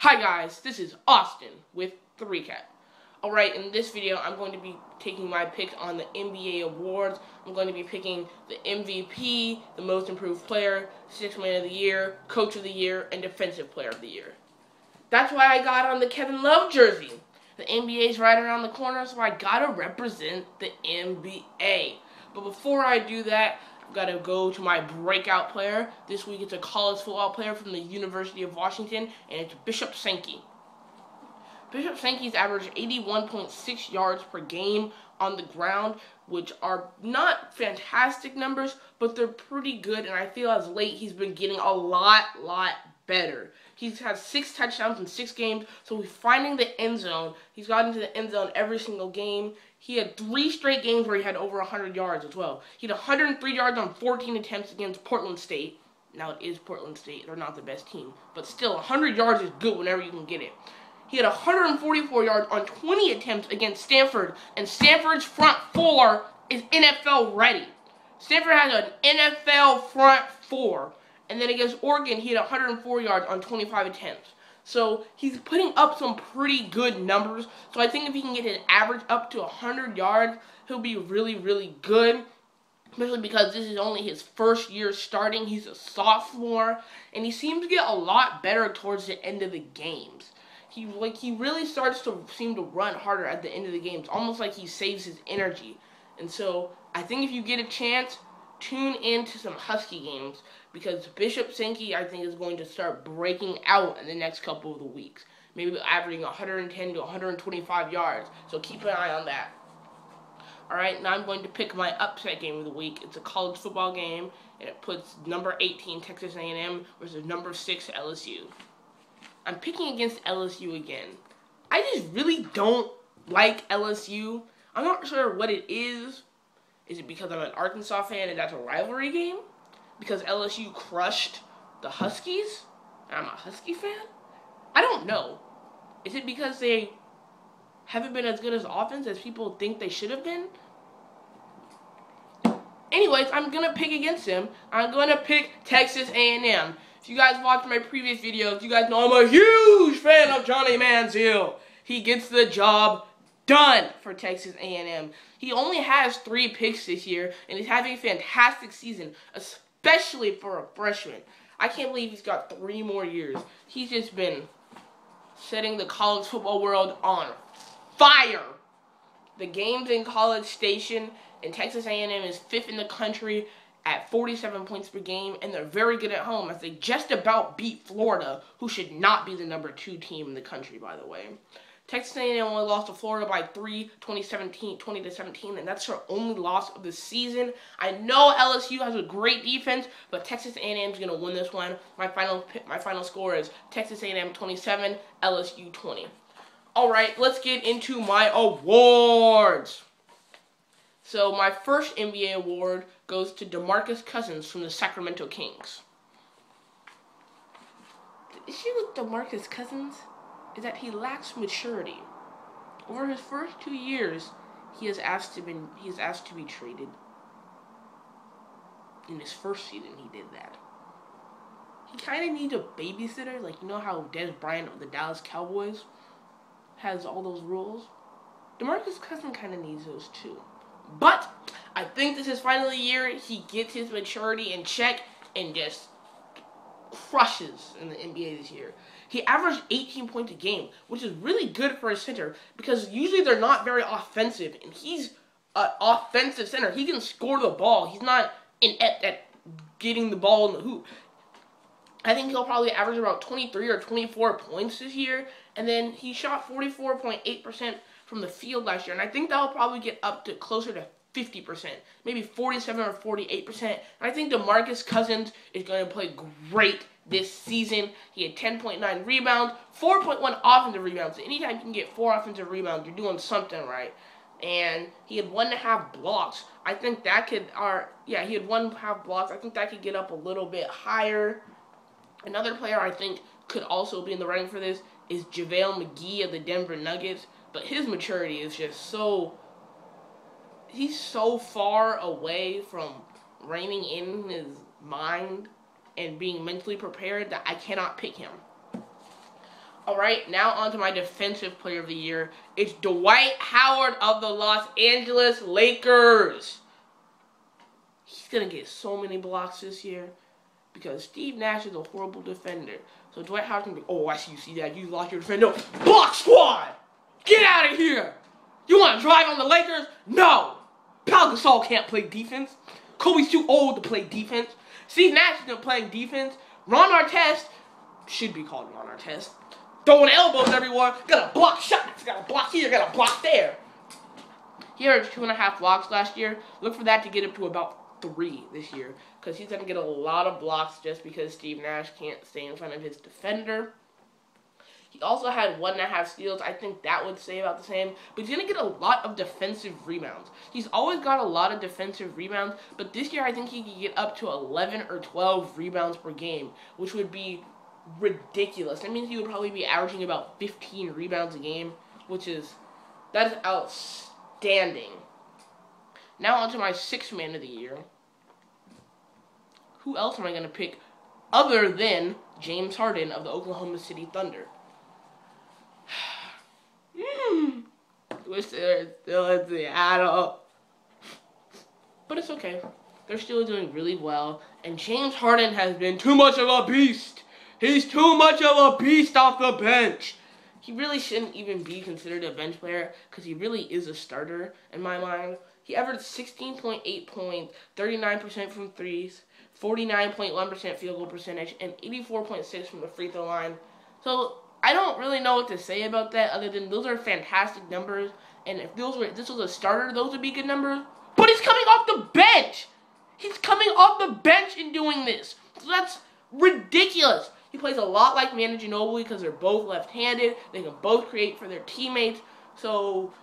Hi guys, this is Austin with the recap. Alright, in this video I'm going to be taking my picks on the NBA awards. I'm going to be picking the MVP, the most improved player, sixth man of the year, coach of the year, and defensive player of the year. That's why I got on the Kevin Love jersey. The NBA's right around the corner, so I gotta represent the NBA. But before I do that, I've got to go to my breakout player. This week it's a college football player from the University of Washington, and it's Bishop Sankey. Bishop Sankey's averaged 81.6 yards per game on the ground, which are not fantastic numbers, but they're pretty good, and I feel as late he's been getting a lot better. He's had 6 touchdowns in 6 games, so he's finding the end zone. He's gotten to the end zone every single game. He had 3 straight games where he had over 100 yards as well. He had 103 yards on 14 attempts against Portland State. Now, it is Portland State. They're not the best team. But still, 100 yards is good whenever you can get it. He had 144 yards on 20 attempts against Stanford, and Stanford's front 4 is NFL ready. Stanford has an NFL front 4. And then against Oregon, he had 104 yards on 25 attempts. So he's putting up some pretty good numbers. So I think if he can get his average up to 100 yards, he'll be really good. Especially because this is only his first year starting. He's a sophomore. And he seems to get a lot better towards the end of the games. He really starts to seem to run harder at the end of the games. Almost like he saves his energy. And so I think if you get a chance, tune into some Husky games, because Bishop Sankey, I think, is going to start breaking out in the next couple of the weeks. Maybe averaging 110 to 125 yards. So keep an eye on that. Alright, now I'm going to pick my upset game of the week. It's a college football game, and it puts number 18 Texas A&M versus number 6 LSU. I'm picking against LSU again. I just really don't like LSU. I'm not sure what it is. Is it because I'm an Arkansas fan and that's a rivalry game? Because LSU crushed the Huskies and I'm a Husky fan? I don't know. Is it because they haven't been as good as offense as people think they should have been? Anyways, I'm going to pick against them. I'm going to pick Texas A&M. If you guys watched my previous videos, you guys know I'm a huge fan of Johnny Manziel. He gets the job done for Texas A&M. He only has 3 picks this year, and he's having a fantastic season, especially for a freshman. I can't believe he's got 3 more years. He's just been setting the college football world on fire. The games in College Station, and Texas A&M is 5th in the country at 47 points per game, and they're very good at home as they just about beat Florida, who should not be the number 2 team in the country, by the way. Texas A&M only lost to Florida by 20 to 17, and that's their only loss of the season. I know LSU has a great defense, but Texas A&M is going to win this one. My final score is Texas A&M 27, LSU 20. All right, let's get into my awards. So my first NBA award goes to DeMarcus Cousins from the Sacramento Kings. The issue with DeMarcus Cousins is that he lacks maturity. Over his first 2 years, he is asked to be traded. In his first season, he did that. He kind of needs a babysitter, like, you know how Des Bryant of the Dallas Cowboys has all those rules? DeMarcus Cousins kind of needs those too. But I think this is finally the year he gets his maturity in check and just crushes in the NBA this year. He averaged 18 points a game, which is really good for a center because usually they're not very offensive, and he's an offensive center. He can score the ball. He's not inept at getting the ball in the hoop. I think he'll probably average about 23 or 24 points this year, and then he shot 44.8% from the field last year, and I think that'll probably get up to closer to 50%, maybe 47 or 48%. And I think DeMarcus Cousins is going to play great this season. He had 10.9 rebounds, 4.1 offensive rebounds. So anytime you can get 4 offensive rebounds, you're doing something right. And he had 1.5 blocks. I think that could, he had 1.5 blocks. I think that could get up a little bit higher. Another player I think could also be in the running for this is JaVale McGee of the Denver Nuggets. But his maturity is just he's so far away from reining in his mind and being mentally prepared that I cannot pick him. Alright, now on to my defensive player of the year. It's Dwight Howard of the Los Angeles Lakers. He's going to get so many blocks this year because Steve Nash is a horrible defender. So Dwight Howard can be, oh, I see that. You lost your defender. Block squad! Get out of here! You want to drive on the Lakers? No! Pau Gasol can't play defense. Kobe's too old to play defense. Steve Nash isn't playing defense. Ron Artest, should be called Ron Artest, throwing elbows everywhere. Got a block shots. Got a block here. Got a block there. He averaged 2.5 blocks last year. Look for that to get up to about 3 this year. Because he's going to get a lot of blocks just because Steve Nash can't stay in front of his defender. He also had 1.5 steals. I think that would say about the same. But he's going to get a lot of defensive rebounds. He's always got a lot of defensive rebounds. But this year I think he could get up to 11 or 12 rebounds per game. Which would be ridiculous. That means he would probably be averaging about 15 rebounds a game. That is outstanding. Now on to my 6th man of the year. Who else am I going to pick other than James Harden of the Oklahoma City Thunder? Wish they're still in Seattle. But it's okay. They're still doing really well. And James Harden has been too much of a beast. He's too much of a beast off the bench. He really shouldn't even be considered a bench player because he really is a starter in my mind. He averaged 16.8 points, 39% from threes, 49.1% field goal percentage, and 84.6% from the free throw line. So I don't really know what to say about that other than those are fantastic numbers. And if this was a starter, those would be good numbers. But he's coming off the bench. He's coming off the bench and doing this. So that's ridiculous. He plays a lot like Manu Ginobili because they're both left-handed. They can both create for their teammates. So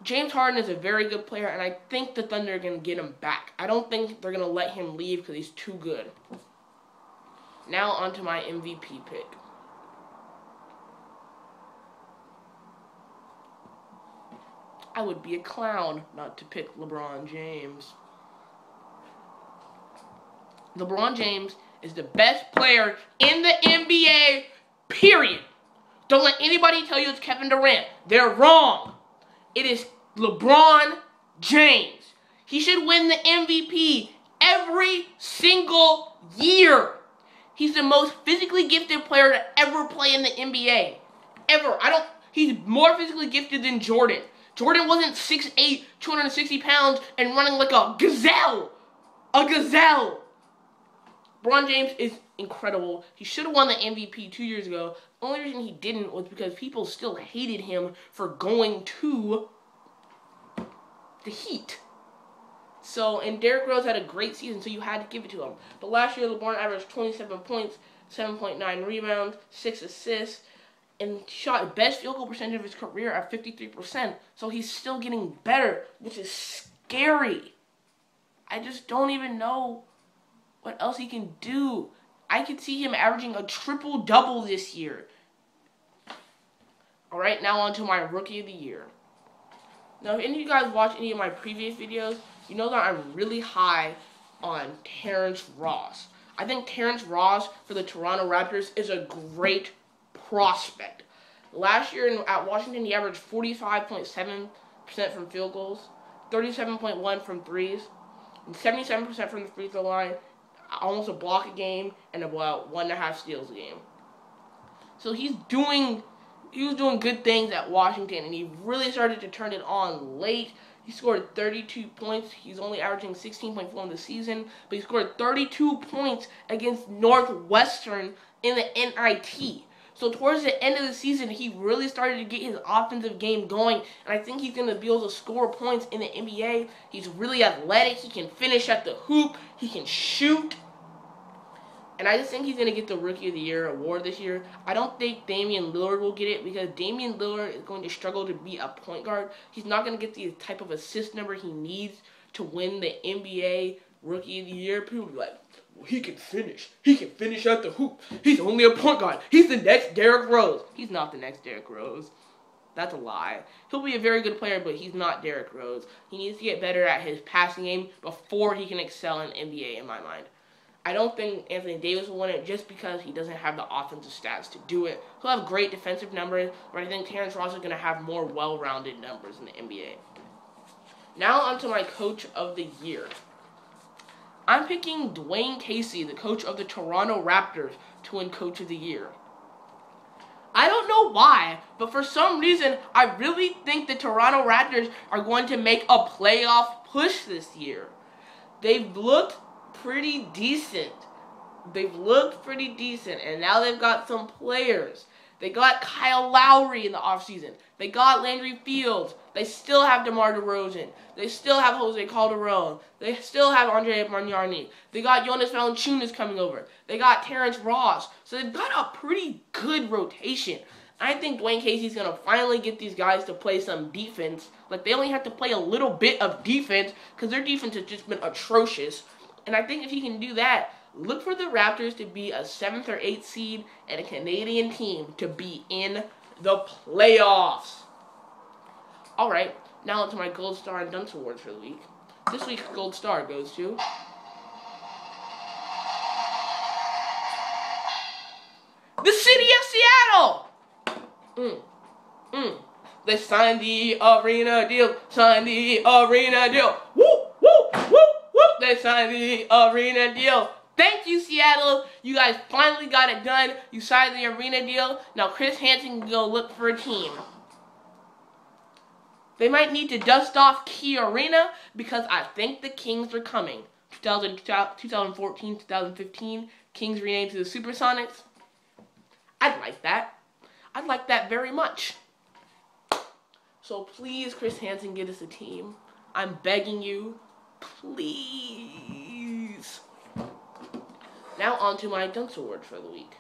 James Harden is a very good player, and I think the Thunder are going to get him back. I don't think they're going to let him leave because he's too good. Now on to my MVP pick. I would be a clown not to pick LeBron James. LeBron James is the best player in the NBA, period. Don't let anybody tell you it's Kevin Durant. They're wrong. It is LeBron James. He should win the MVP every single year. He's the most physically gifted player to ever play in the NBA. Ever. He's more physically gifted than Jordan. Jordan wasn't 6'8", 260 pounds, and running like a gazelle. A gazelle. LeBron James is incredible. He should have won the MVP 2 years ago. The only reason he didn't was because people still hated him for going to the Heat. And Derrick Rose had a great season, so you had to give it to him. But last year, LeBron averaged 27 points, 7.9 rebounds, 6 assists, and shot the best field goal percentage of his career at 53%. So he's still getting better, which is scary. I just don't even know what else he can do. I could see him averaging a triple-double this year. Alright, now on to my Rookie of the Year. Now, if any of you guys watch any of my previous videos, you know that I'm really high on Terrence Ross. I think Terrence Ross for the Toronto Raptors is a great prospect. Last year at Washington, he averaged 45.7% from field goals, 37.1% from threes, and 77% from the free throw line, almost a block a game, and about 1.5 steals a game. So he was doing good things at Washington, and he really started to turn it on late. He scored 32 points. He's only averaging 16.4 in the season, but he scored 32 points against Northwestern in the NIT. So towards the end of the season, he really started to get his offensive game going, and I think he's going to be able to score points in the NBA. He's really athletic. He can finish at the hoop. He can shoot. And I just think he's going to get the Rookie of the Year award this year. I don't think Damian Lillard will get it because Damian Lillard is going to struggle to be a point guard. He's not going to get the type of assist number he needs to win the NBA Rookie of the Year. People will be like, well, he can finish. He can finish at the hoop. He's only a point guard. He's the next Derrick Rose. He's not the next Derrick Rose. That's a lie. He'll be a very good player, but he's not Derrick Rose. He needs to get better at his passing game before he can excel in NBA, in my mind. I don't think Anthony Davis will win it just because he doesn't have the offensive stats to do it. He'll have great defensive numbers, but I think Terrence Ross is going to have more well-rounded numbers in the NBA. Now on to my Coach of the Year. I'm picking Dwayne Casey, the coach of the Toronto Raptors, to win Coach of the Year. I don't know why, but for some reason, I really think the Toronto Raptors are going to make a playoff push this year. They've looked pretty decent. And now they've got some players. They got Kyle Lowry in the offseason. They got Landry Fields. They still have DeMar DeRozan. They still have Jose Calderon. They still have Andre Marniani. They got Jonas Valanciunas coming over. They got Terrence Ross. So they've got a pretty good rotation. I think Dwayne Casey's going to finally get these guys to play some defense. Like, they only have to play a little bit of defense because their defense has just been atrocious. And I think if he can do that, look for the Raptors to be a 7th or 8th seed and a Canadian team to be in the playoffs. Alright, now onto my Gold Star and Dunce Awards for the week. This week's Gold Star goes to the City of Seattle! They signed the arena deal, Woo, woo, woo, woo! They signed the arena deal. Thank you, Seattle. You guys finally got it done. You signed the arena deal. Now Chris Hansen can go look for a team. They might need to dust off Key Arena because I think the Kings are coming. 2014, 2015, Kings renamed to the Supersonics. I'd like that. I'd like that very much. So please, Chris Hansen, get us a team. I'm begging you. Please. Now on to my Dunce Award for the week.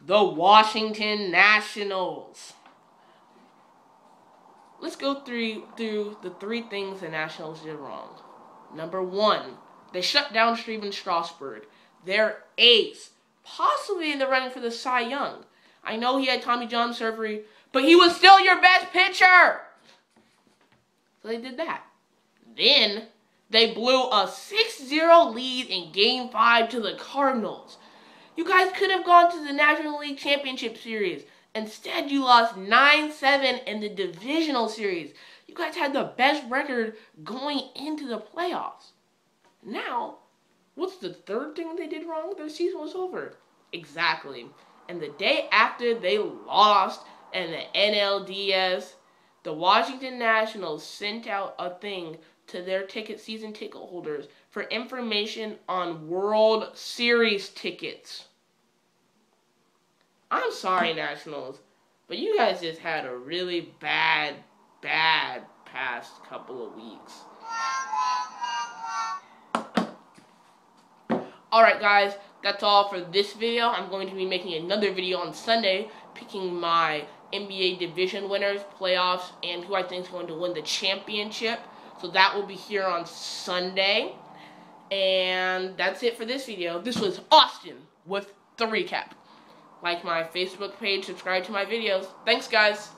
The Washington Nationals. Let's go through the 3 things the Nationals did wrong. Number 1, they shut down Steven Strasburg, their ace, possibly in the running for the Cy Young. I know he had Tommy John surgery, but he was still your best pitcher. So they did that. Then they blew a 6-0 lead in Game 5 to the Cardinals. You guys could have gone to the National League Championship Series. Instead, you lost 9-7 in the Divisional Series. You guys had the best record going into the playoffs. Now, what's the 3rd thing they did wrong? Their season was over. Exactly. And the day after they lost in the NLDS, the Washington Nationals sent out a thing to their season ticket holders for information on World Series tickets. I'm sorry, Nationals, but you guys just had a really bad past couple of weeks. Alright guys, that's all for this video. I'm going to be making another video on Sunday, picking my NBA division winners, playoffs, and who I think is going to win the championship. So that will be here on Sunday. And that's it for this video. This was Austin with the recap. Like my Facebook page, subscribe to my videos. Thanks, guys.